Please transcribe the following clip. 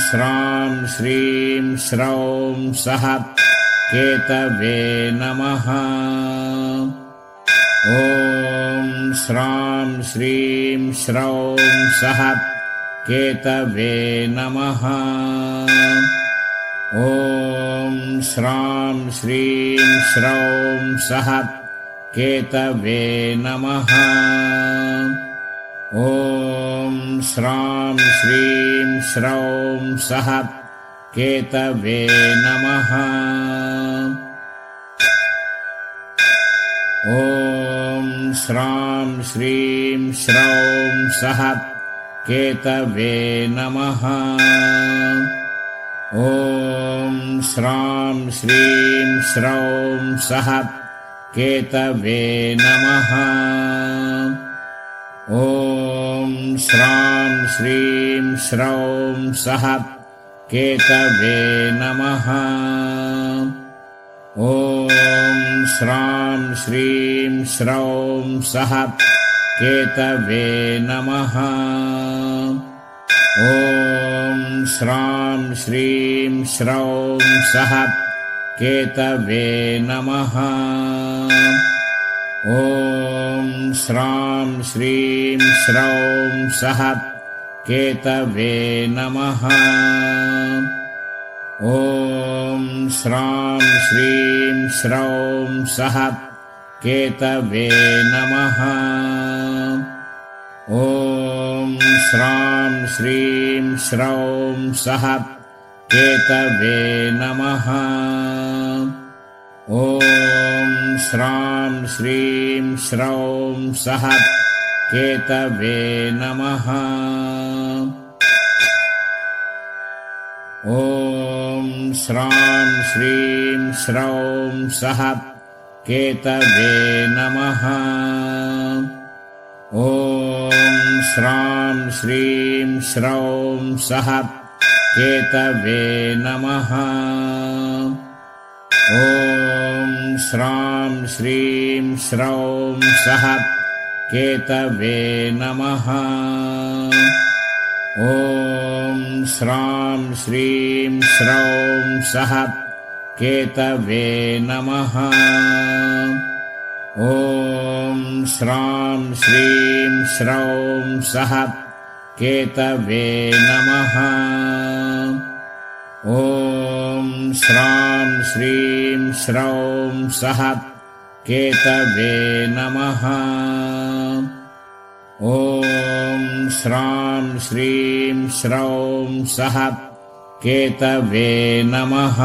श्रां श्रीं श्रौं सः केतवे नमः। ॐ श्रां श्रीं श्रौं सः केतवे नमः। ॐ श्रां श्रीं श्रौं सः केतवे नमः। ॐ श्रां श्रीं श्रौं सः केतवे नमः। ॐ श्रां श्रीं श्रौं सः केतवे नमः। ॐ श्रां श्रीं श्रौं सः केतवे नमः। ॐ श्रां श्रीं श्रौं सः केतवे नमः। ॐ श्रां श्रीं श्रौं सः केतवे नमः। ॐ श्रां श्रीं श्रौं सः केतवे नमः। ॐ श्रां श्रीं श्रौं सः केतवे नमः। ॐ श्रां श्रीं श्रौं सः केतवे नमः। ॐ श्रां श्रीं श्रौं सः केतवे नमः। ॐ श्रां श्रीं श्रौं सः केतवे नमः। ॐ श्रां श्रीं श्रौं सः केतवे नमः। ॐ श्रां श्रीं श्रौं सः केतवे नमः। ॐ श्रां श्रीं श्रौं सः केतवे नमः। ॐ श्रां श्रीं श्रौं सः केतवे नमः। ॐ श्रां श्रीं श्रौं सः केतवे नमः। ॐ श्रां श्रीं श्रौं सः केतवे नमः। ॐ श्रां श्रीं श्रौं सः केतवे नमः।